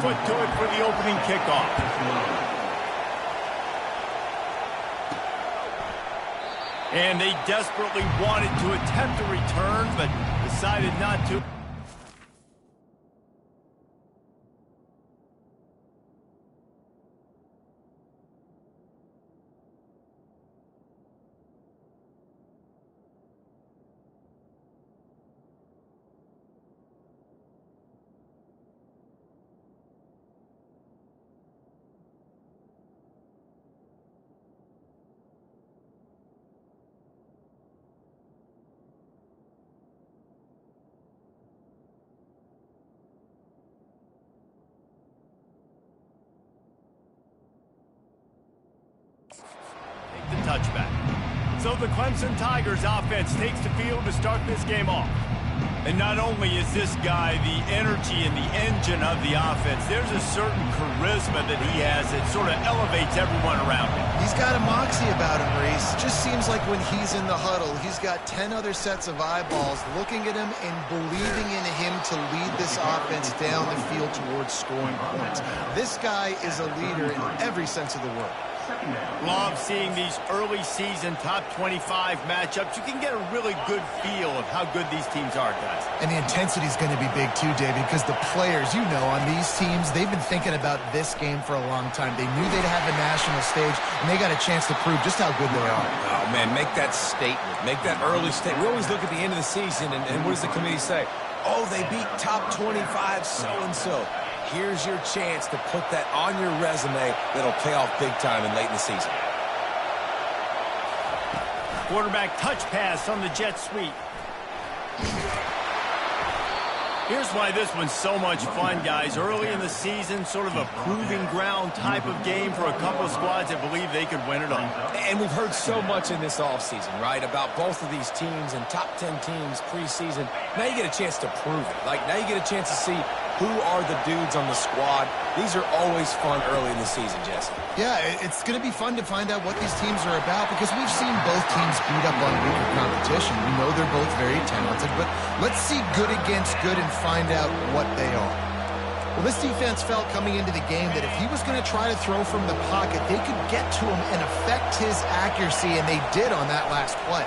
foot to it for the opening kickoff. And they desperately wanted to attempt a return, but decided not to. Touchback. So the Clemson Tigers offense takes the field to start this game off. And not only is this guy the energy and the engine of the offense, there's a certain charisma that he has that sort of elevates everyone around him. He's got a moxie about him, Reese. Just seems like when he's in the huddle, he's got 10 other sets of eyeballs looking at him and believing in him to lead this offense down the field towards scoring points. This guy is a leader in every sense of the word. Love seeing these early season top 25 matchups. You can get a really good feel of how good these teams are, guys. And the intensity is going to be big too, David, because the players, you know, on these teams, they've been thinking about this game for a long time. They knew they'd have a national stage, and they got a chance to prove just how good they are. Oh, man, make that statement. Make that early statement. We always look at the end of the season, and what does the committee say? Oh, they beat top 25 so-and-so. Here's your chance to put that on your resume that'll pay off big time and late in the season. Quarterback touch pass on the jet sweep. Here's why this one's so much fun, guys. Early in the season, sort of a proving ground type of game for a couple of squads that believe they could win it all. And we've heard so much in this offseason, right, about both of these teams and top 10 teams preseason. Now you get a chance to prove it. Like, now you get a chance to see who are the dudes on the squad. These are always fun early in the season, Jesse. Yeah, it's going to be fun to find out what these teams are about because we've seen both teams beat up on weaker competition. We know they're both very talented, but let's see good against good and find out what they are. Well, this defense felt coming into the game that if he was going to try to throw from the pocket, they could get to him and affect his accuracy, and they did on that last play.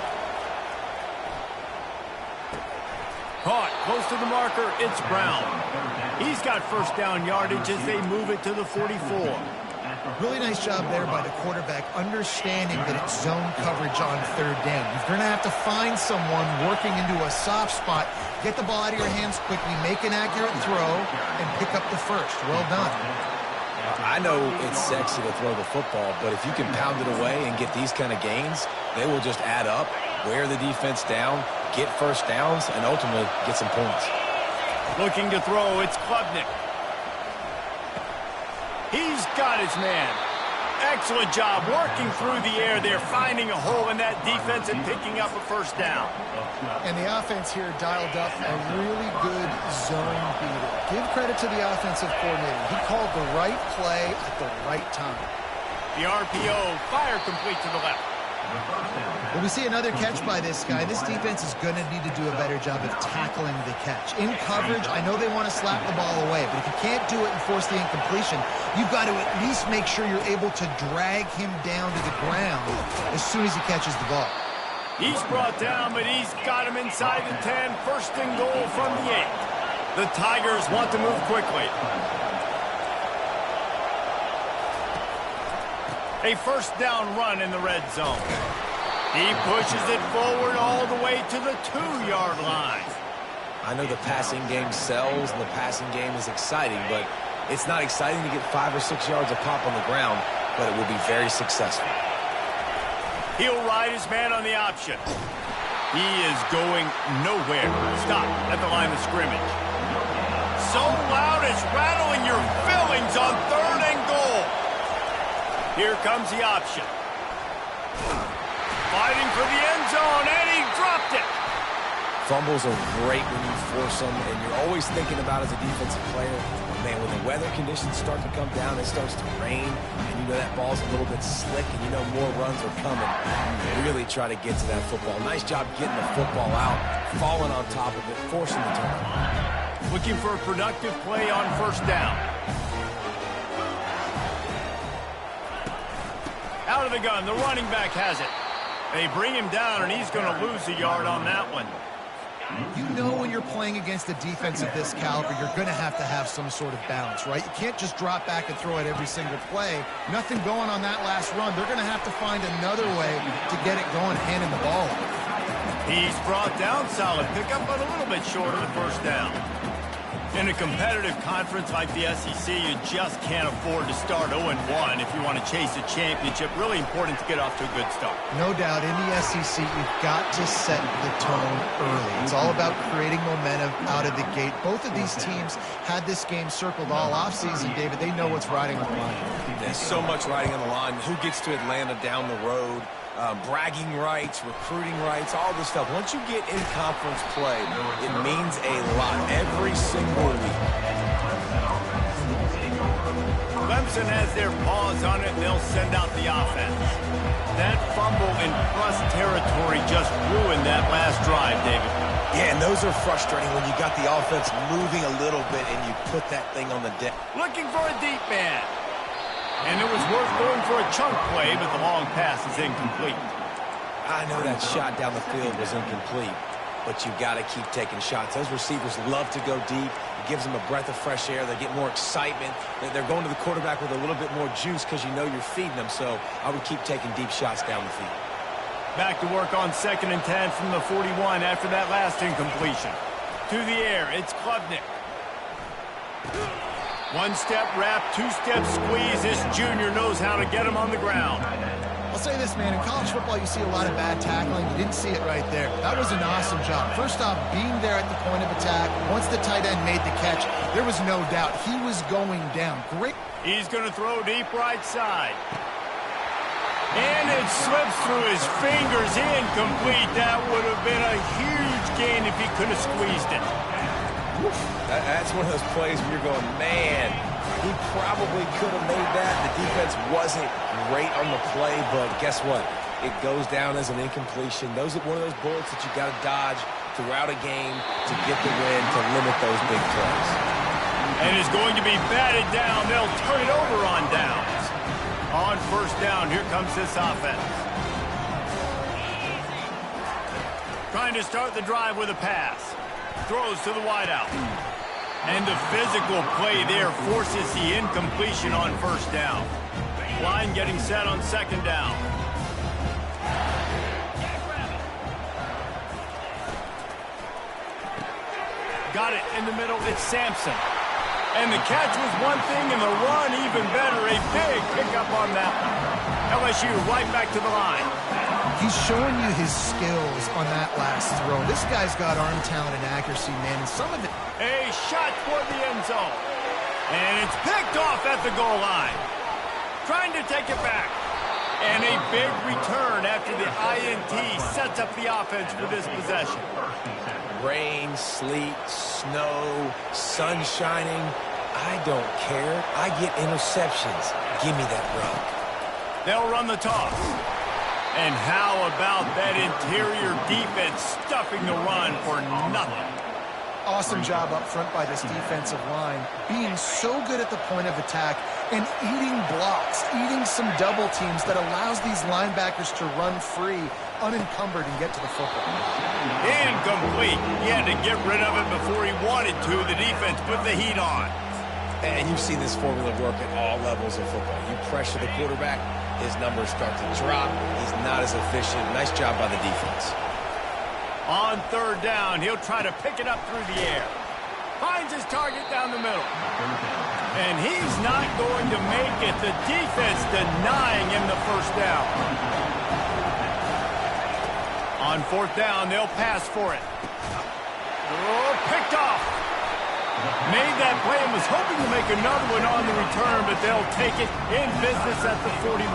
Caught close to the marker, it's Brown. He's got first down yardage as they move it to the 44. Really nice job there by the quarterback, understanding that it's zone coverage on third down. You're going to have to find someone working into a soft spot, get the ball out of your hands quickly, make an accurate throw, and pick up the first. Well done. I know it's sexy to throw the football, but if you can pound it away and get these kind of gains, they will just add up, wear the defense down, get first downs, and ultimately get some points. Looking to throw, it's Klubnik. He's got his man. Excellent job working through the air there, finding a hole in that defense and picking up a first down. And the offense here dialed up a really good zone beater. Give credit to the offensive coordinator. He called the right play at the right time. The RPO, fire complete to the left. Well, we see another catch by this guy. This defense is going to need to do a better job of tackling the catch. In coverage, I know they want to slap the ball away, but if you can't do it and force the incompletion, you've got to at least make sure you're able to drag him down to the ground as soon as he catches the ball. He's brought down, but he's got him inside the 10. First and goal from the 8. The Tigers want to move quickly. A first down run in the red zone. He pushes it forward all the way to the 2-yard line. I know the passing game sells and the passing game is exciting, but it's not exciting to get 5 or 6 yards of pop on the ground, but it will be very successful. He'll ride his man on the option. He is going nowhere. Stop at the line of scrimmage. So loud it's rattling your fillings on 3rd and goal. Here comes the option. Fighting for the end zone, and he dropped it. Fumbles are great when you force them, and you're always thinking about as a defensive player, man, when the weather conditions start to come down, it starts to rain, and you know that ball's a little bit slick, and you know more runs are coming. Really try to get to that football. Nice job getting the football out, falling on top of it, forcing the turnover. Looking for a productive play on first down. Out of the gun, the running back has it. They bring him down, and he's going to lose a yard on that one. You know when you're playing against a defense of this caliber, you're going to have some sort of balance, right? You can't just drop back and throw it every single play. Nothing going on that last run. They're going to have to find another way to get it going, handing the ball off. He's brought down, solid pickup, but a little bit short of the first down. In a competitive conference like the SEC, you just can't afford to start 0-1 if you want to chase a championship. Really important to get off to a good start. No doubt, in the SEC, you've got to set the tone early. It's all about creating momentum out of the gate. Both of these teams had this game circled all offseason, David. They know what's riding on the line. There's so much riding on the line. Who gets to Atlanta down the road? Bragging rights, recruiting rights, all this stuff. Once you get in conference play, it means a lot every single week. Clemson has their paws on it. They'll send out the offense. That fumble in plus territory just ruined that last drive, David. Yeah, and those are frustrating when you got the offense moving a little bit and you put that thing on the deck. Looking for a deep man. And it was worth going for a chunk play, but the long pass is incomplete. I know that shot down the field was incomplete, but you got to keep taking shots. Those receivers love to go deep. It gives them a breath of fresh air. They get more excitement. They're going to the quarterback with a little bit more juice because you know you're feeding them. So I would keep taking deep shots down the field. Back to work on 2nd and 10 from the 41 after that last incompletion. To the air, it's Klubnik. One-step wrap, two-step squeeze. This junior knows how to get him on the ground. I'll say this, man. In college football, you see a lot of bad tackling. You didn't see it right there. That was an awesome job. First off, being there at the point of attack. Once the tight end made the catch, there was no doubt he was going down. Great. He's going to throw deep right side. And it slips through his fingers. Incomplete. That would have been a huge gain if he could have squeezed it. That's one of those plays where you're going, man, he probably could have made that. The defense wasn't great on the play, but guess what? It goes down as an incompletion. Those are one of those bullets that you got to dodge throughout a game to get the win, to limit those big plays. And it's going to be batted down. They'll turn it over on downs. On first down, here comes this offense. Trying to start the drive with a pass. Throws to the wideout. And the physical play there forces the incompletion on first down. Line getting set on 2nd down. Got it in the middle. It's Sampson. And the catch was one thing, and the run even better. A big pickup on that one. LSU right back to the line. He's showing you his skills on that last throw. This guy's got arm talent and accuracy, man, and some of it... A shot toward the end zone. And it's picked off at the goal line. Trying to take it back. And a big return after the INT sets up the offense for this possession. Rain, sleet, snow, sun shining. I don't care. I get interceptions. Give me that run. They'll run the toss. And how about that interior defense stuffing the run for nothing? Awesome job up front by this defensive line, being so good at the point of attack and eating blocks, eating some double teams that allows these linebackers to run free, unencumbered, and get to the football. Incomplete. He had to get rid of it before he wanted to. The defense put the heat on. And you've seen this formula work at all levels of football. You pressure the quarterback, his numbers start to drop. He's not as efficient. Nice job by the defense. On 3rd down, he'll try to pick it up through the air. Finds his target down the middle. And he's not going to make it. The defense denying him the first down. On 4th down, they'll pass for it. Oh, picked off. Made that play and was hoping to make another one on the return, but they'll take it in business at the 41.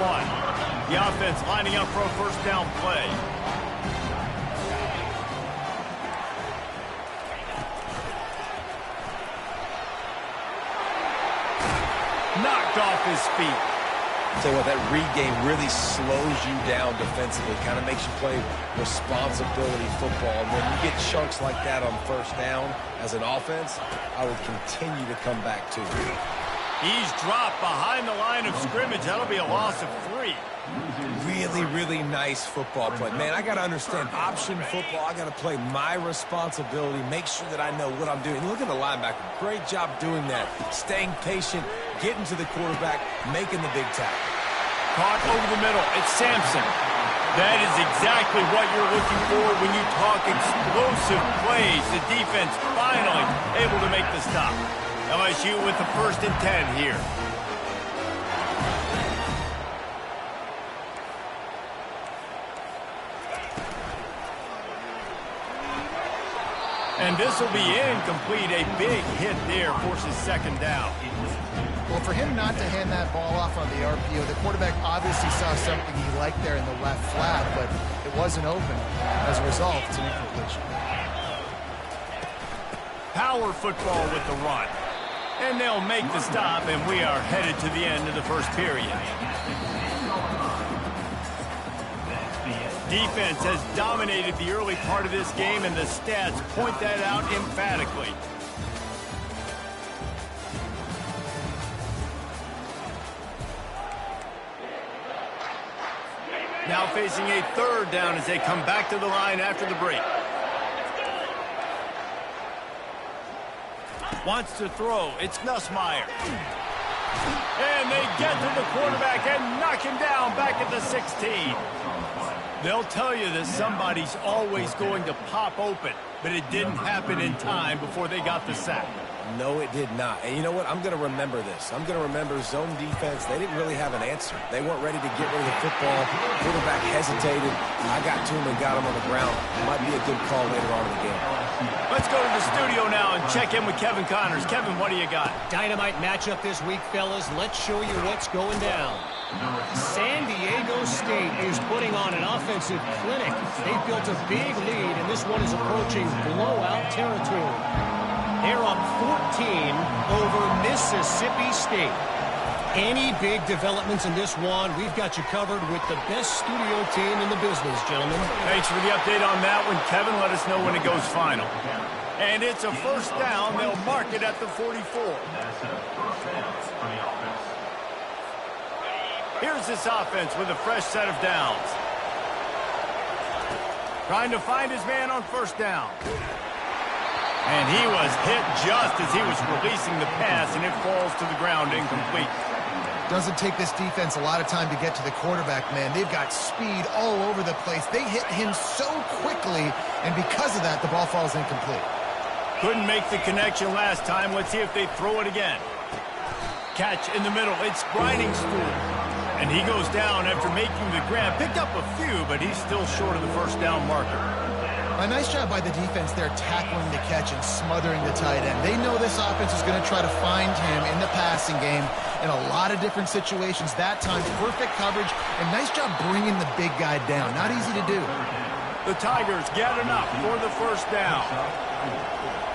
The offense lining up for a first down play. Knocked off his feet. I'll tell you what, that read game really slows you down defensively, kind of makes you play responsibility football. And when you get chunks like that on first down as an offense, I would continue to come back to you. He's dropped behind the line of scrimmage. That'll be a loss of 3. Really, really nice football play. Man, I got to understand option football. I got to play my responsibility, make sure that I know what I'm doing. Look at the linebacker. Great job doing that. Staying patient, getting to the quarterback, making the big tackle. Caught over the middle. It's Sampson. That is exactly what you're looking for when you talk explosive plays. The defense finally able to make the stop. LSU with the 1st and 10 here. And this will be incomplete. A big hit there forces 2nd down. Well, for him not to hand that ball off on the RPO, the quarterback obviously saw something he liked there in the left flat, but it wasn't open. As a result, it's an incompletion. Power football with the run. And they'll make the stop, and we are headed to the end of the 1st period. Defense has dominated the early part of this game, and the stats point that out emphatically. Now facing a 3rd down as they come back to the line after the break. Wants to throw. It's Nussmeier. And they get to the quarterback and knock him down back at the 16. They'll tell you that somebody's always going to pop open, but it didn't happen in time before they got the sack. No, it did not. And you know what? I'm going to remember this. I'm going to remember zone defense. They didn't really have an answer. They weren't ready to get rid of the football. Quarterback hesitated. I got to him and got him on the ground. It might be a good call later on in the game. Let's go to the studio now and check in with Kevin Connors. Kevin, what do you got? Dynamite matchup this week, fellas. Let's show you what's going down. San Diego State is putting on an offensive clinic. They've built a big lead, and this one is approaching blowout territory. They're up 14 over Mississippi State. Any big developments in this one, we've got you covered with the best studio team in the business, gentlemen. Thanks for the update on that one, Kevin. Let us know when it goes final. And it's a 1st down. They'll mark it at the 44. Here's this offense with a fresh set of downs. Trying to find his man on 1st down. And he was hit just as he was releasing the pass, and it falls to the ground incomplete. Doesn't take this defense a lot of time to get to the quarterback, man. They've got speed all over the place. They hit him so quickly, and because of that, the ball falls incomplete. Couldn't make the connection last time. Let's see if they throw it again. Catch in the middle. It's Grinding Stool. And he goes down after making the grab. Picked up a few, but he's still short of the 1st down marker. A nice job by the defense there tackling the catch and smothering the tight end. They know this offense is going to try to find him in the passing game in a lot of different situations. That time, perfect coverage, and nice job bringing the big guy down. Not easy to do. The Tigers get enough for the 1st down.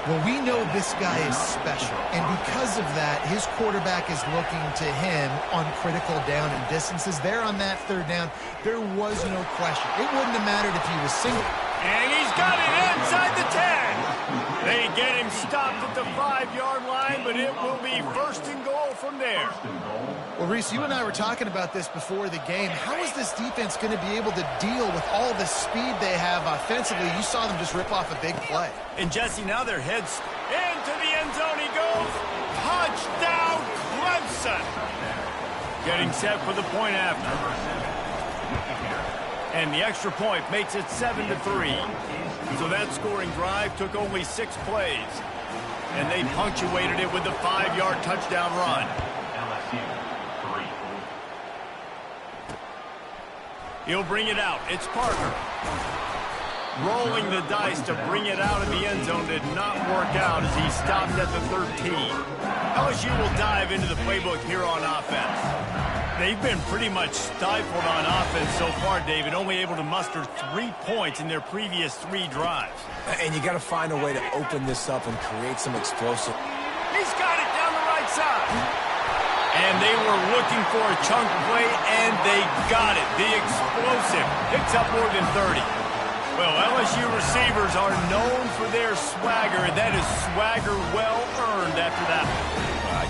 Well, we know this guy is special, and because of that, his quarterback is looking to him on critical down and distances. There on that 3rd down, there was no question. It wouldn't have mattered if he was single. And he's got it inside the 10. They get him stopped at the 5-yard line, but it will be 1st and goal from there. Well, Reese, you and I were talking about this before the game. How is this defense going to be able to deal with all the speed they have offensively? You saw them just rip off a big play. And Jesse, now their heads into the end zone he goes. Touchdown, Clemson. Getting set for the point after. And the extra point makes it 7-3. So that scoring drive took only 6 plays. And they punctuated it with a 5-yard touchdown run. He'll bring it out. It's Parker. Rolling the dice to bring it out of the end zone did not work out as he stopped at the 13. LSU will dive into the playbook here on offense. They've been pretty much stifled on offense so far, David, only able to muster 3 points in their previous 3 drives. And you got to find a way to open this up and create some explosive. He's got it down the right side. And they were looking for a chunk play, and they got it. The explosive picks up more than 30. Well, LSU receivers are known for their swagger, and that is swagger well earned after that.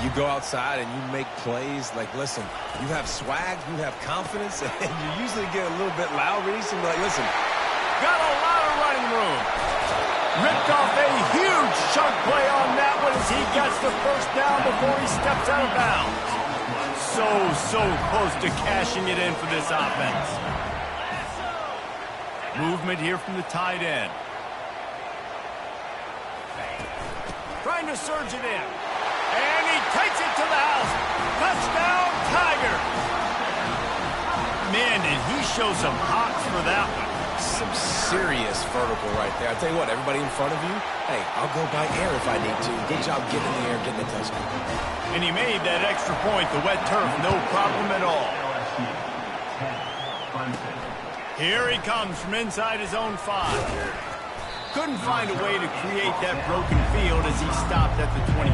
You go outside and you make plays. Like, listen, you have swag, you have confidence, and you usually get a little bit loud. Really, so like, listen. Got a lot of running room. Ripped off a huge chunk play on that one as he gets the first down before he steps out of bounds. So close to cashing it in for this offense. Movement here from the tight end. Trying to surge it in. And he takes it to the house. Touchdown, Tiger. Man, did he show some hops for that one. Some serious vertical right there. I tell you what, everybody in front of you, hey, I'll go by air if I need to. Good job getting in the air, getting the touchdown. And he made that extra point, the wet turf, no problem at all. Here he comes from inside his own 5. Couldn't find a way to create that broken field as he stopped at the 25.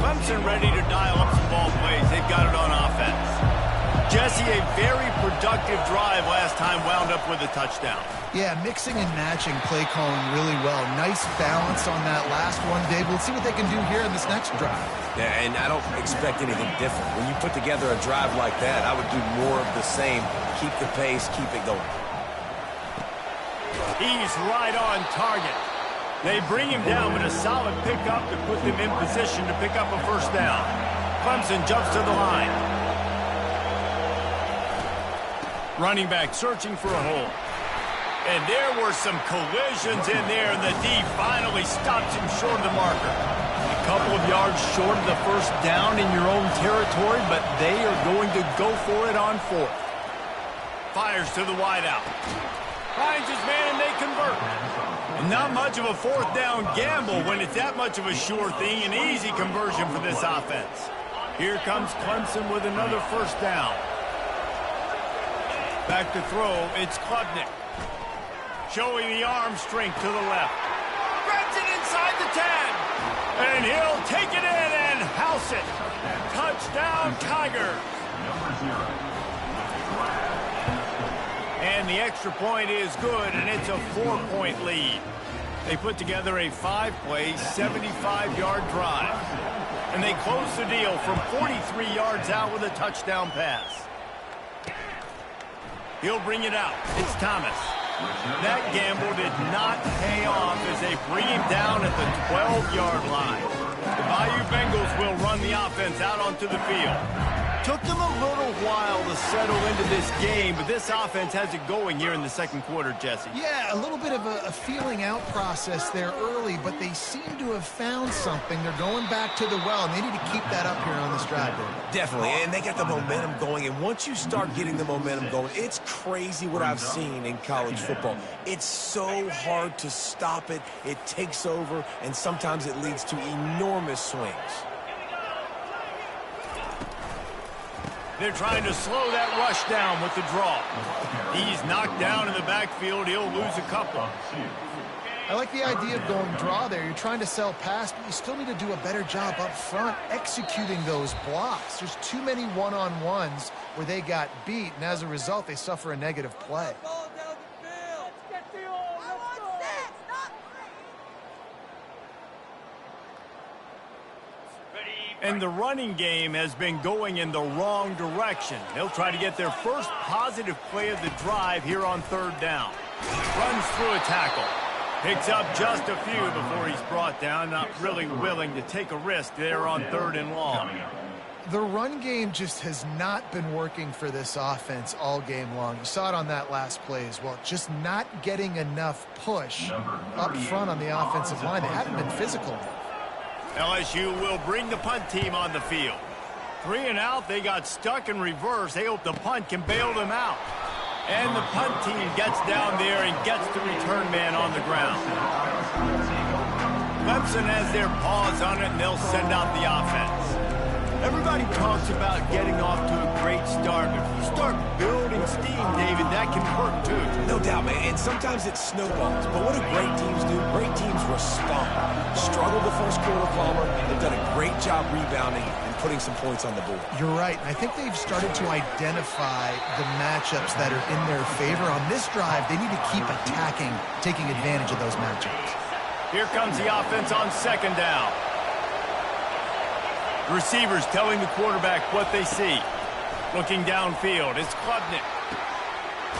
Clemson ready to dial up some ball plays. They've got it on offense. Jesse, a very productive drive last time, wound up with a touchdown. Yeah, mixing and matching play calling really well. Nice balance on that last one, Dave. We'll see what they can do here in this next drive. Yeah, and I don't expect anything different. When you put together a drive like that, I would do more of the same. Keep the pace, keep it going. He's right on target. They bring him down with a solid pickup to put them in position to pick up a first down. Clemson jumps to the line. Running back searching for a hole. And there were some collisions in there, and the D finally stops him short of the marker. A couple of yards short of the first down in your own territory, but they are going to go for it on 4th. Fires to the wideout. Finds his man, and they convert. And not much of a 4th down gamble when it's that much of a sure thing. An easy conversion for this offense. Here comes Clemson with another first down. Back to throw, it's Klubnik. Showing the arm strength to the left. Grabs it inside the 10. And he'll take it in and house it. Touchdown, Tiger. And the extra point is good, and it's a 4-point lead. They put together a 5-play, 75-yard drive. And they close the deal from 43 yards out with a touchdown pass. He'll bring it out. It's Thomas. That gamble did not pay off as they bring him down at the 12-yard line. The Bayou Bengals will run the offense out onto the field. Took them a little while to settle into this game, but this offense has it going here in the second quarter, Jesse. Yeah, a little bit of a feeling out process there early, but they seem to have found something. They're going back to the well, and they need to keep that up here on this drive. Definitely, and they got the momentum going, and once you start getting the momentum going, it's crazy what I've seen in college football. It's so hard to stop it. It takes over, and sometimes it leads to enormous swings. They're trying to slow that rush down with the draw. He's knocked down in the backfield. He'll lose a couple. I like the idea of going draw there. You're trying to sell pass, but you still need to do a better job up front executing those blocks. There's too many one-on-ones where they got beat, and as a result, they suffer a negative play. And the running game has been going in the wrong direction. They'll try to get their first positive play of the drive here on 3rd down. Runs through a tackle. Picks up just a few before he's brought down. Not really willing to take a risk there on 3rd and long. The run game just has not been working for this offense all game long. You saw it on that last play as well. Just not getting enough push up front on the offensive line. They haven't been physical. LSU will bring the punt team on the field. 3 and out, they got stuck in reverse. They hope the punt can bail them out. And the punt team gets down there and gets the return man on the ground. Clemson has their paws on it, and they'll send out the offense. Everybody talks about getting off to a great start, but if you start building steam, David, that can hurt too. No doubt, man, and sometimes it snowballs. But what do great teams do? Great teams respond. Struggled the first quarter, Palmer. They've done a great job rebounding and putting some points on the board. You're right, and I think they've started to identify the matchups that are in their favor. On this drive, they need to keep attacking, taking advantage of those matchups. Here comes the offense on 2nd down. The receiver's telling the quarterback what they see. Looking downfield, it's Klubnik.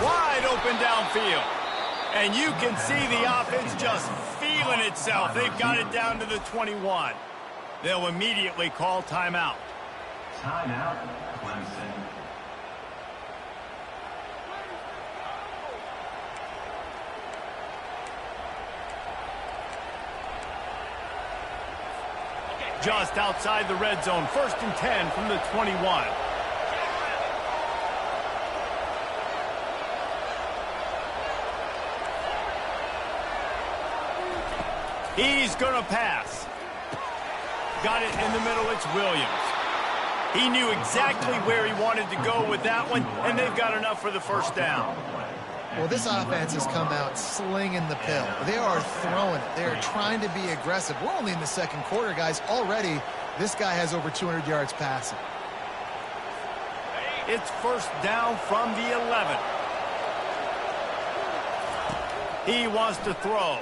Wide open downfield. And you can see the offense just feeling itself. They've got it down to the 21. They'll immediately call timeout. Timeout, Clemson. Just outside the red zone, 1st and 10 from the 21. He's going to pass. Got it in the middle, it's Williams. He knew exactly where he wanted to go with that one, and they've got enough for the first down. Well, this offense has come out slinging the pill. They are throwing it. They are trying to be aggressive. We're only in the second quarter, guys. Already, this guy has over 200 yards passing. It's first down from the 11. He wants to throw.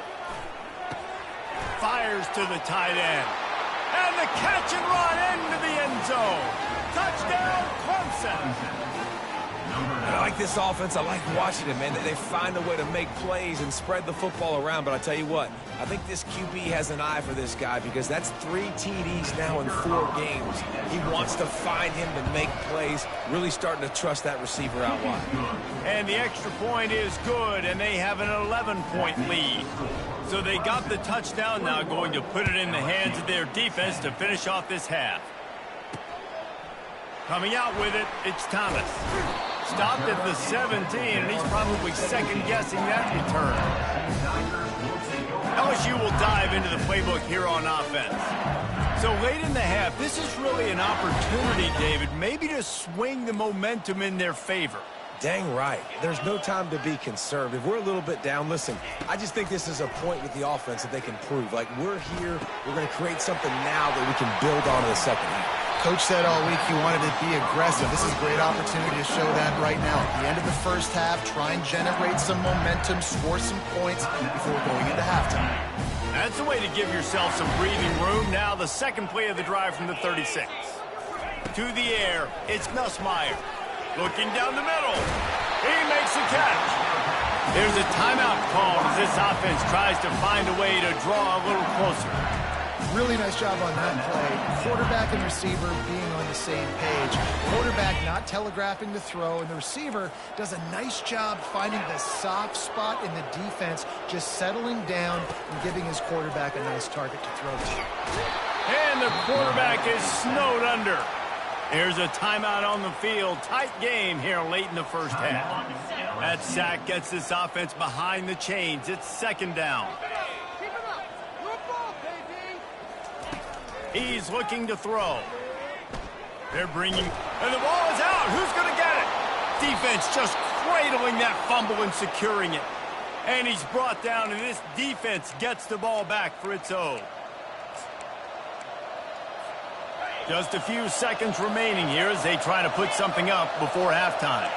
Fires to the tight end. And the catch and run into the end zone. Touchdown, Clemson. I like this offense. I like watching it, man. They find a way to make plays and spread the football around. But I tell you what, I think this QB has an eye for this guy because that's 3 TDs now in 4 games. He wants to find him to make plays, really starting to trust that receiver out wide. And the extra point is good, and they have an 11-point lead. So they got the touchdown now, going to put it in the hands of their defense to finish off this half. Coming out with it, it's Thomas. Stopped at the 17, and he's probably second-guessing that return. LSU will dive into the playbook here on offense. So late in the half, this is really an opportunity, David, maybe to swing the momentum in their favor. Dang right. There's no time to be conservative. We're a little bit down. Listen, I just think this is a point with the offense that they can prove. Like, we're here, we're going to create something now that we can build on in the second half. Coach said all week he wanted to be aggressive. This is a great opportunity to show that right now. At the end of the first half, try and generate some momentum, score some points before going into halftime. That's a way to give yourself some breathing room. Now the second play of the drive from the 36. To the air, it's Nussmeier. Looking down the middle. He makes the catch. There's a timeout call as this offense tries to find a way to draw a little closer. Really nice job on that play. Quarterback and receiver being on the same page. Quarterback not telegraphing the throw, and the receiver does a nice job finding the soft spot in the defense, just settling down and giving his quarterback a nice target to throw to. And the quarterback is snowed under. Here's a timeout on the field. Tight game here late in the first half. That sack gets this offense behind the chains. It's second down. He's looking to throw. They're bringing, and the ball is out. Who's going to get it? Defense just cradling that fumble and securing it. And he's brought down, and this defense gets the ball back for its own. Just a few seconds remaining here as they try to put something up before halftime.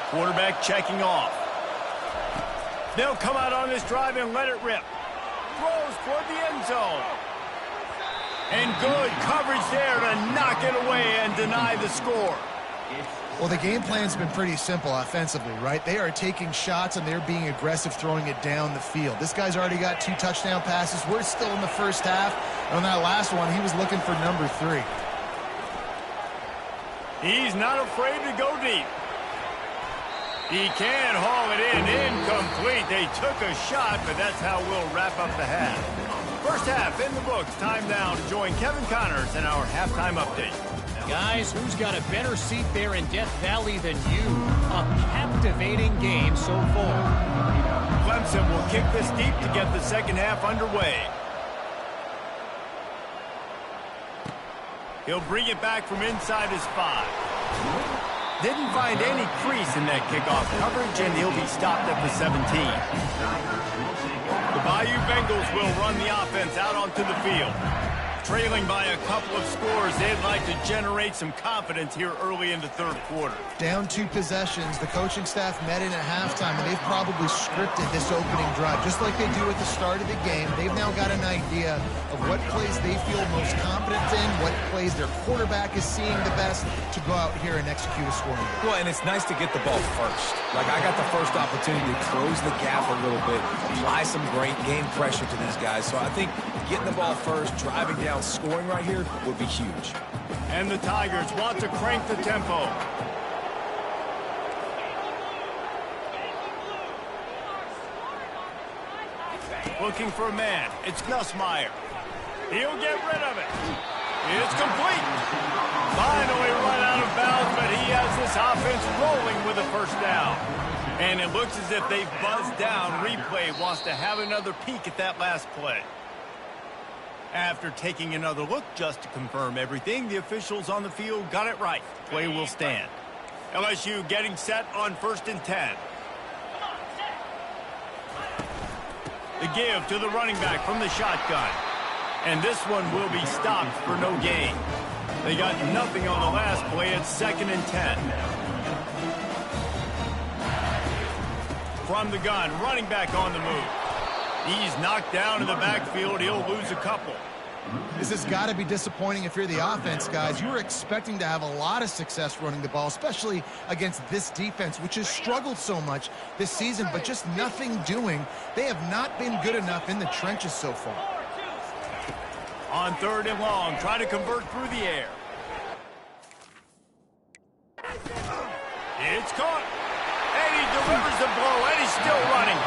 Quarterback checking off. They'll come out on this drive and let it rip. Throws toward the end zone. And good coverage there to knock it away and deny the score. Well, the game plan's been pretty simple offensively, right? They are taking shots, and they're being aggressive throwing it down the field. This guy's already got 2 touchdown passes. We're still in the first half. And on that last one, he was looking for number 3. He's not afraid to go deep. He can haul it in. Incomplete. They took a shot, but that's how we'll wrap up the half. First half in the books. Time now to join Kevin Connors in our halftime update. Guys, who's got a better seat there in Death Valley than you? A captivating game so far. Clemson will kick this deep to get the second half underway. He'll bring it back from inside his 5. Didn't find any crease in that kickoff coverage, and he'll be stopped at the 17. The Bayou Bengals will run the offense out onto the field. Trailing by a couple of scores, they'd like to generate some confidence here early in the third quarter. Down 2 possessions, the coaching staff met in at halftime, and they've probably scripted this opening drive. Just like they do at the start of the game, they've now got an idea of what plays they feel most confident in, what plays their quarterback is seeing the best to go out here and execute a scoring. Well, and it's nice to get the ball first. Like, I got the first opportunity to close the gap a little bit, apply some great game pressure to these guys. So I think getting the ball first, driving down, scoring right here would be huge. And the Tigers want to crank the tempo. Looking for a man. It's Nussmeier. He'll get rid of it. It's complete. Finally run out of bounds, but he has this offense rolling with a first down. And it looks as if they've buzzed down. Replay wants to have another peek at that last play. After taking another look just to confirm everything, the officials on the field got it right. Play will stand. LSU getting set on 1st and 10. The give to the running back from the shotgun. And this one will be stopped for no gain. They got nothing on the last play. It's 2nd and 10. From the gun, running back on the move. He's knocked down in the backfield. He'll lose a couple. This has got to be disappointing if you're the offense, guys. You were expecting to have a lot of success running the ball, especially against this defense, which has struggled so much this season, but just nothing doing. They have not been good enough in the trenches so far. On 3rd and long, try to convert through the air. It's caught. And he delivers the blow, and he's still running.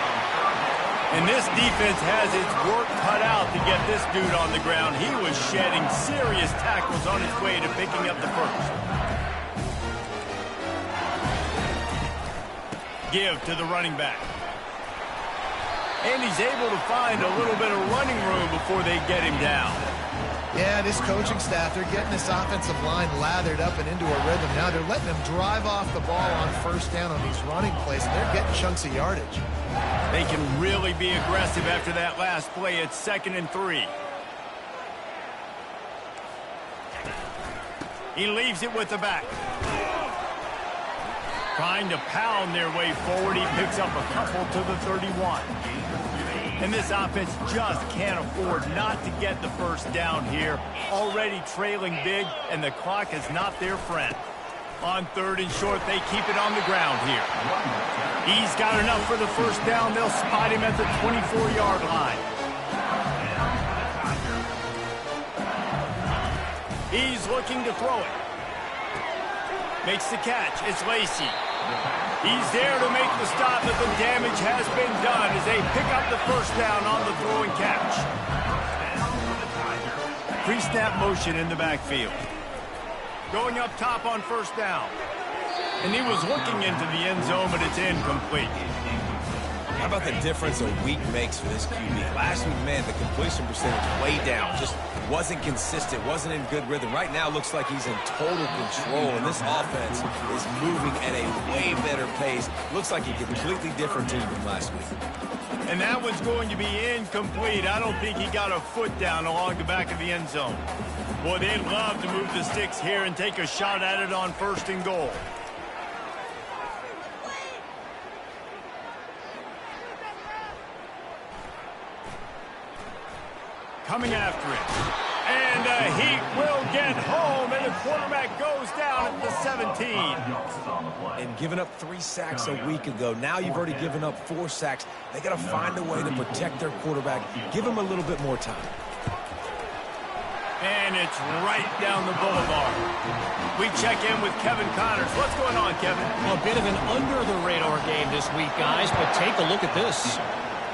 And this defense has its work cut out to get this dude on the ground. He was shedding serious tackles on his way to picking up the first. Give to the running back. And he's able to find a little bit of running room before they get him down. Yeah, this coaching staff, they're getting this offensive line lathered up and into a rhythm. Now they're letting them drive off the ball on 1st down on these running plays, and they're getting chunks of yardage. They can really be aggressive after that last play. It's 2nd and 3. He leaves it with the back. Trying to pound their way forward. He picks up a couple to the 31. And this offense just can't afford not to get the first down here. Already trailing big, and the clock is not their friend. On 3rd and short, they keep it on the ground here. He's got enough for the first down. They'll spot him at the 24-yard line. He's looking to throw it. Makes the catch. It's Lacey. He's there to make the stop, but the damage has been done as they pick up the first down on the throw and catch. Pre-snap motion in the backfield. Going up top on 1st down. And he was looking into the end zone, but it's incomplete. How about the difference a week makes for this QB? Last week, man, the completion percentage way down. Just wasn't consistent, wasn't in good rhythm. Right now, looks like he's in total control, and this offense is moving at a way better pace. Looks like a completely different team than last week. And that one's going to be incomplete. I don't think he got a foot down along the back of the end zone. Boy, they'd love to move the sticks here and take a shot at it on 1st and goal. Coming after it. And he will get home, and the quarterback goes down at the 17. And giving up 3 sacks a week ago. Now you've already given up 4 sacks. They got to find a way to protect their quarterback. Give him a little bit more time. And it's right down the boulevard. We check in with Kevin Connors. What's going on, Kevin? A bit of an under-the-radar game this week, guys, but take a look at this.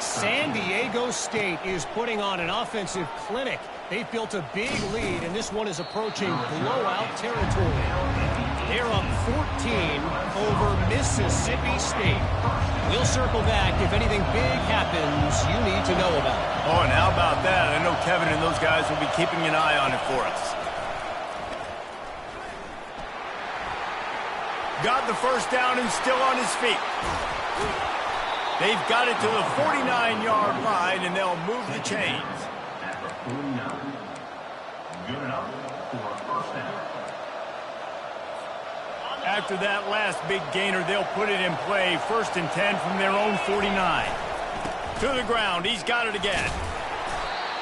San Diego State is putting on an offensive clinic. They've built a big lead, and this one is approaching blowout territory. They're up 14 over Mississippi State. We'll circle back if anything big happens you need to know about. Oh, and how about that? I know Kevin and those guys will be keeping an eye on it for us. Got the first down and still on his feet. They've got it to the 49-yard line, and they'll move the chains. After that last big gainer, they'll put it in play. 1st and 10 from their own 49. To the ground. He's got it again.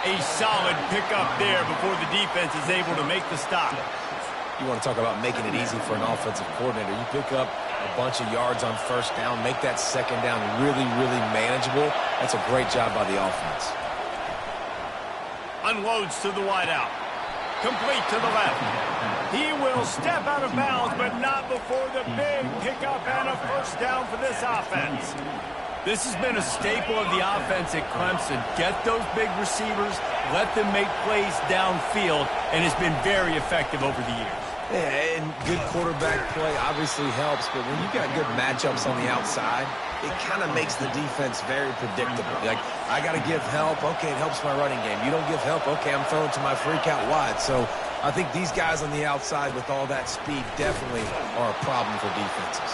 A solid pickup there before the defense is able to make the stop. You want to talk about making it easy for an offensive coordinator. You pick up a bunch of yards on 1st down, make that 2nd down really, really manageable. That's a great job by the offense. Unloads to the wideout. Complete to the left. He will step out of bounds, but not before the big pickup and a 1st down for this offense. This has been a staple of the offense at Clemson. Get those big receivers, let them make plays downfield, and it's been very effective over the years. Yeah, and good quarterback play obviously helps, but when you got good matchups on the outside, it kind of makes the defense very predictable. Like, I got to give help. Okay, it helps my running game. You don't give help. Okay, I'm throwing to my freak out wide. So I think these guys on the outside with all that speed definitely are a problem for defenses.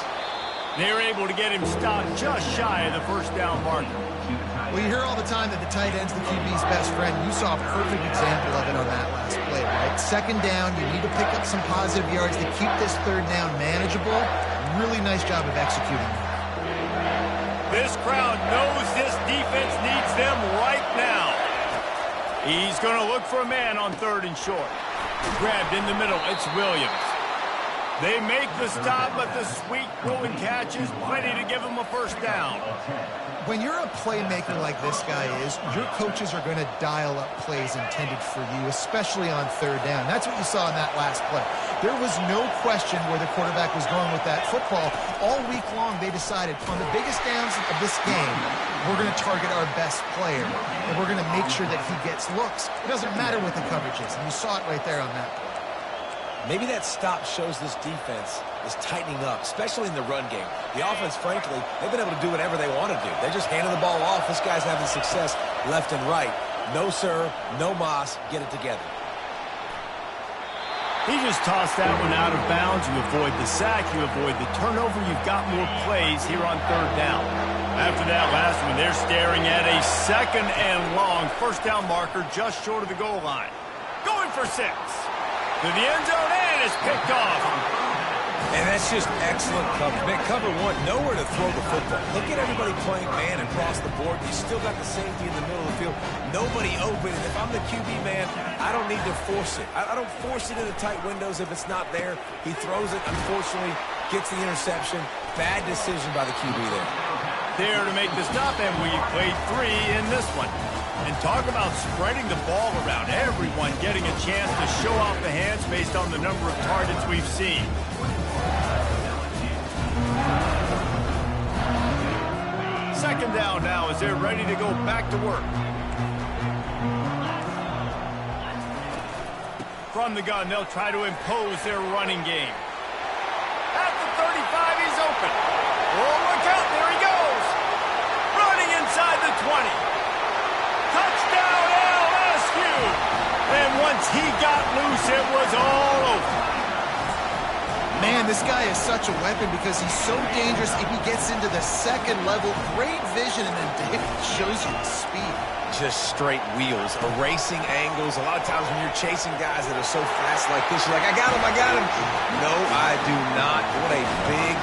They're able to get him stopped just shy of the 1st down marker. Well, you hear all the time that the tight end's the QB's best friend. You saw a perfect example of it on that last play, right? 2nd down, you need to pick up some positive yards to keep this 3rd down manageable. Really nice job of executing that. This crowd knows this defense needs them right now. He's going to look for a man on 3rd and short. Grabbed in the middle. It's Williams. They make the stop, but the sweet pulling catch is plenty to give them a 1st down. When you're a playmaker like this guy is, your coaches are going to dial up plays intended for you, especially on 3rd down. That's what you saw in that last play. There was no question where the quarterback was going with that football. All week long, they decided on the biggest downs of this game, we're going to target our best player, and we're going to make sure that he gets looks. It doesn't matter what the coverage is, and you saw it right there on that play. Maybe that stop shows this defense is tightening up, especially in the run game. The offense, frankly, they've been able to do whatever they want to do. They're just handing the ball off. This guy's having success left and right. No, sir. No mas. Get it together. He just tossed that one out of bounds. You avoid the sack. You avoid the turnover. You've got more plays here on 3rd down. After that last one, they're staring at a 2nd and long 1st down marker just short of the goal line. Going for 6. To the end zone, and it's picked off. And that's just excellent cover. Man, cover one, nowhere to throw the football. Look at everybody playing man across the board. You still got the safety in the middle of the field. Nobody open. And if I'm the QB, man, I don't need to force it. I don't force it into tight windows if it's not there. He throws it, unfortunately, gets the interception. Bad decision by the QB there. There to make the stop, and we played 3 in this one. And talk about spreading the ball around. Everyone getting a chance to show off the hands based on the number of targets we've seen. Second down now as they're ready to go back to work. From the gun, they'll try to impose their running game. At the 35, he's open. Oh, look out, there he goes. Running inside the 20. Touchdown, LSU! And once he got loose, it was all over. Man, this guy is such a weapon because he's so dangerous if he gets into the 2nd level. Great vision, and then David shows you the speed. Just straight wheels, erasing angles. A lot of times when you're chasing guys that are so fast like this, you're like, I got him. No, I do not. What a big,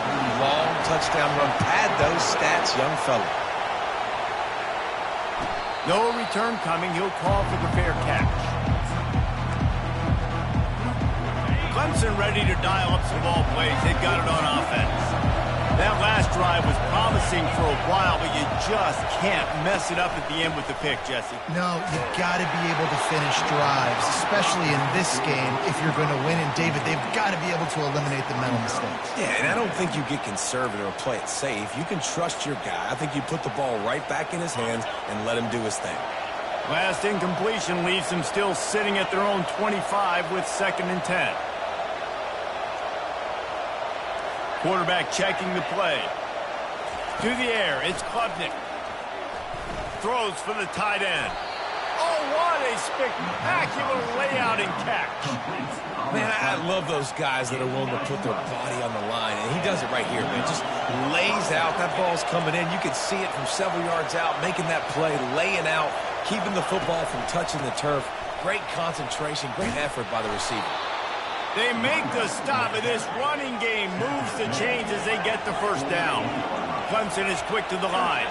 long touchdown run. Pad those stats, young fella. No return coming. He'll call for the fair catch. Clemson ready to dial up some ball plays. They've got it on offense. That last drive was promising for a while, but you just can't mess it up at the end with the pick, Jesse. No, you've got to be able to finish drives, especially in this game if you're going to win. And, David, they've got to be able to eliminate the mental mistakes. Yeah, and I don't think you get conservative or play it safe. You can trust your guy. I think you put the ball right back in his hands and let him do his thing. Last incompletion leaves them still sitting at their own 25 with 2nd and 10. Quarterback checking the play. To the air, it's Klubnik. Throws for the tight end. Oh, what a spectacular layout and catch. Man, I love those guys that are willing to put their body on the line, and he does it right here, man. Just lays out. That ball's coming in. You can see it from several yards out, making that play, laying out, keeping the football from touching the turf. Great concentration, great effort by the receiver. They make the stop, and this running game moves the chains as they get the first down. Clemson is quick to the line.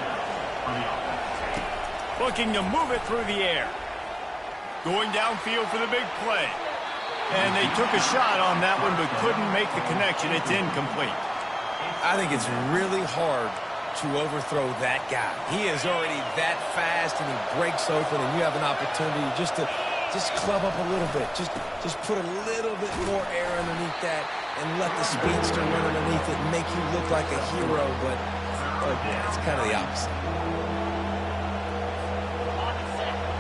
Looking to move it through the air. Going downfield for the big play. And they took a shot on that one, but couldn't make the connection. It's incomplete. I think it's really hard to overthrow that guy. He is already that fast, and he breaks open, and you have an opportunity just to club up a little bit. Just put a little bit more air underneath that and let the speedster run underneath it and make you look like a hero, but it's kind of the opposite.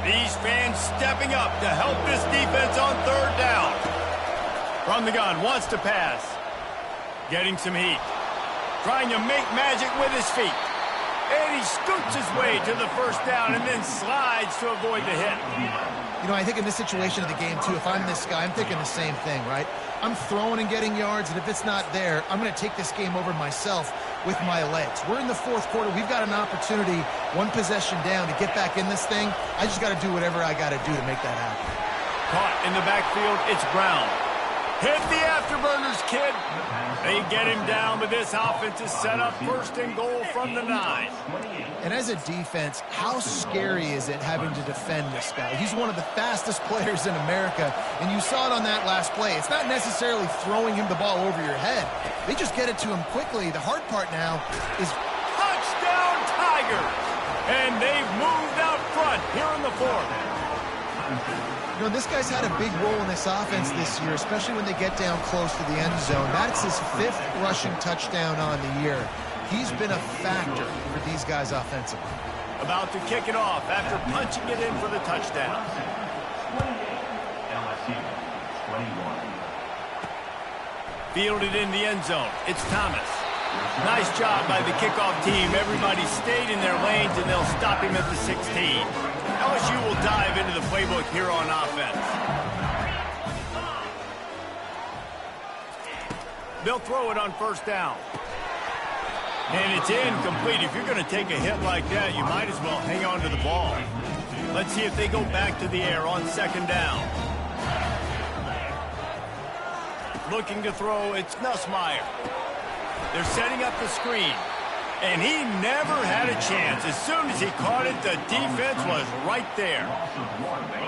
These fans stepping up to help this defense on third down. From the gun, wants to pass. Getting some heat. Trying to make magic with his feet. And he scoots his way to the first down and then slides to avoid the hit. You know, I think in this situation of the game, too, if I'm this guy, I'm thinking the same thing, right? I'm throwing and getting yards, and if it's not there, I'm going to take this game over myself with my legs. We're in the fourth quarter. We've got an opportunity, one possession down, to get back in this thing. I just got to do whatever I got to do to make that happen. Caught in the backfield, it's Brown. Hit the afterburners, kid. They get him down, but this offense is set up first and goal from the 9. And as a defense, how scary is it having to defend this guy? He's one of the fastest players in America, and you saw it on that last play. It's not necessarily throwing him the ball over your head. They just get it to him quickly. The hard part now is touchdown Tigers! And they've moved out front here in the fourth. You know, this guy's had a big role in this offense this year, especially when they get down close to the end zone. That's his 5th rushing touchdown on the year. He's been a factor for these guys offensively. About to kick it off after punching it in for the touchdown. Fielded in the end zone. It's Thomas. Nice job by the kickoff team. Everybody stayed in their lanes, and they'll stop him at the 16. LSU will dive into the playbook here on offense. They'll throw it on first down. And it's incomplete. If you're going to take a hit like that, you might as well hang on to the ball. Let's see if they go back to the air on second down. Looking to throw, it's Nussmeier. They're setting up the screen. And he never had a chance. As soon as he caught it, the defense was right there.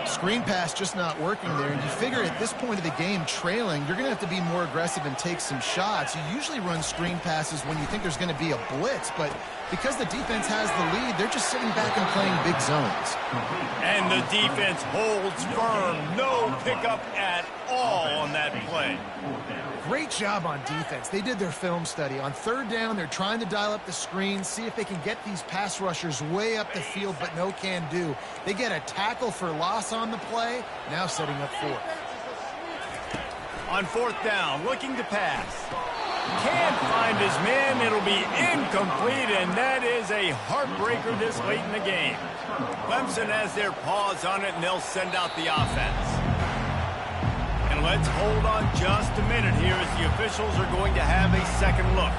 Screen pass just not working there. And you figure at this point of the game, trailing, you're going to have to be more aggressive and take some shots. You usually run screen passes when you think there's going to be a blitz. But because the defense has the lead, they're just sitting back and playing big zones. And the defense holds firm. No pickup at all on that play. Great job on defense. They did their film study. On third down, they're trying to dial up the screen, see if they can get these pass rushers way up the field, but no can do. They get a tackle for loss on the play, now setting up fourth. On fourth down, looking to pass. Can't find his man. It'll be incomplete, and that is a heartbreaker this late in the game. Clemson has their paws on it, and they'll send out the offense. And let's hold on just a minute here as the officials are going to have a second look.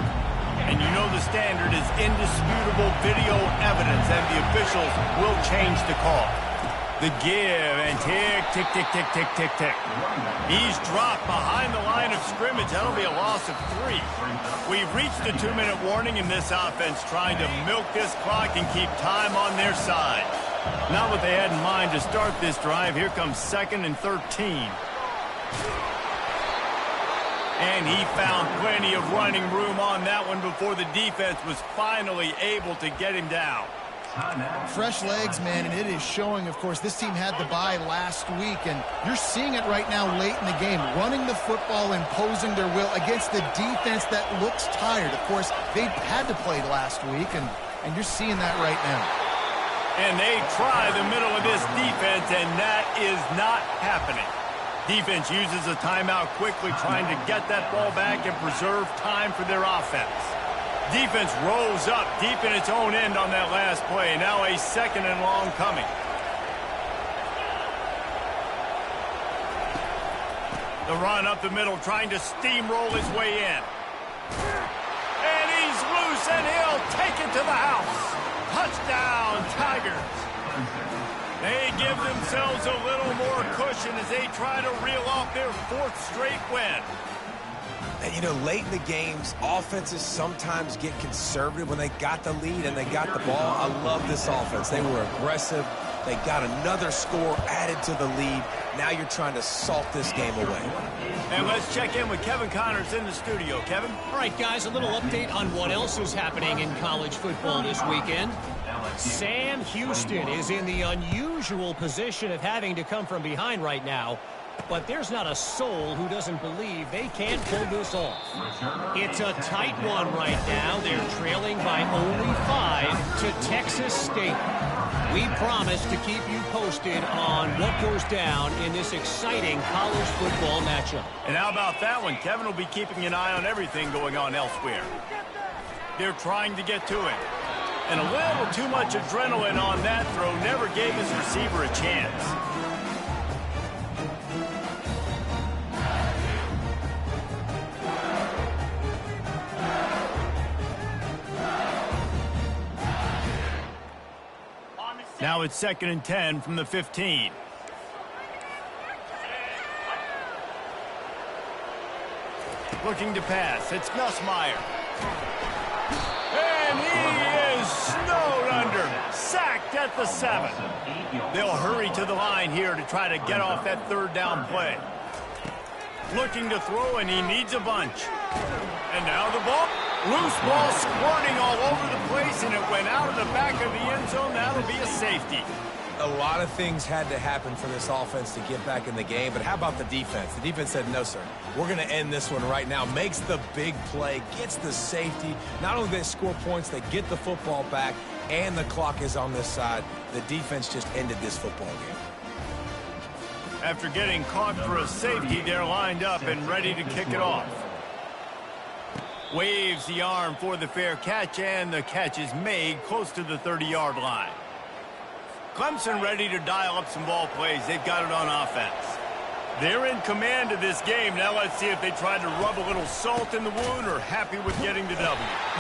And you know the standard is indisputable video evidence, and the officials will change the call. The give and tick, tick, tick, tick, tick, tick, tick. He's dropped behind the line of scrimmage. That'll be a loss of 3. We've reached the 2-minute warning in this offense, trying to milk this clock and keep time on their side. Not what they had in mind to start this drive. Here comes 2nd and 13. And he found plenty of running room on that one before the defense was finally able to get him down. Fresh legs, man, and it is showing, of course. This team had the bye last week, and you're seeing it right now late in the game, running the football, imposing their will against the defense that looks tired. Of course, they had to play last week, and you're seeing that right now. And they try the middle of this defense, and that is not happening. Defense uses a timeout quickly, trying to get that ball back and preserve time for their offense. Defense rolls up deep in its own end on that last play. Now a 2nd and long coming. The run up the middle, trying to steamroll his way in. And he's loose, and he'll take it to the house. Touchdown, Tigers. They give themselves a little more cushion as they try to reel off their 4th straight win. And, you know, late in the games, offenses sometimes get conservative when they got the lead and they got the ball. I love this offense. They were aggressive. They got another score added to the lead. Now you're trying to salt this game away. And let's check in with Kevin Connors in the studio. Kevin? All right, guys, a little update on what else is happening in college football this weekend. Sam Houston is in the unusual position of having to come from behind right now, but there's not a soul who doesn't believe they can't pull this off. It's a tight one right now. They're trailing by only 5 to Texas State. We promise to keep you posted on what goes down in this exciting college football matchup. And how about that one? Kevin will be keeping an eye on everything going on elsewhere. They're trying to get to it. And a little too much adrenaline on that throw never gave his receiver a chance. Now it's 2nd and 10 from the 15. Looking to pass. It's Nussmeier. And he is snowed under. Sacked at the 7. They'll hurry to the line here to try to get off that 3rd down play. Looking to throw, and he needs a bunch. And now the ball. Loose ball squirting all over the place, and it went out of the back of the end zone. That'll be a safety. A lot of things had to happen for this offense to get back in the game, but how about the defense? The defense said, no, sir. We're going to end this one right now. Makes the big play, gets the safety. Not only do they score points, they get the football back, and the clock is on this side. The defense just ended this football game. After getting caught for a safety, they're lined up and ready to kick it off. Waves the arm for the fair catch, and the catch is made close to the 30-yard line. Clemson ready to dial up some ball plays. They've got it on offense. They're in command of this game. Now let's see if they tried to rub a little salt in the wound or happy with getting the W.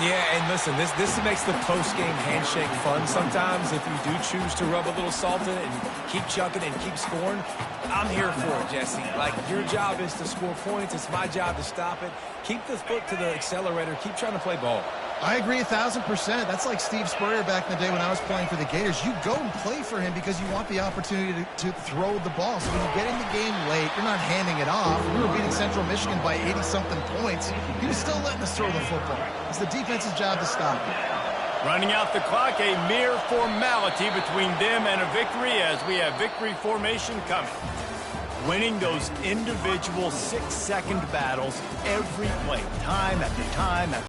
Yeah, and listen, this makes the post-game handshake fun sometimes. If you do choose to rub a little salt in it and keep chucking and keep scoring, I'm here for it, Jesse. Like, your job is to score points. It's my job to stop it. Keep the foot to the accelerator. Keep trying to play ball. I agree 1,000%. That's like Steve Spurrier back in the day when I was playing for the Gators. You go and play for him because you want the opportunity to throw the ball. So when you get in the game late, you're not handing it off. We were beating Central Michigan by 80-something points. He was still letting us throw the football. It's the defense's job to stop it. Running out the clock, a mere formality between them and a victory as we have victory formation coming. Winning those individual 6-second battles every play, time after time after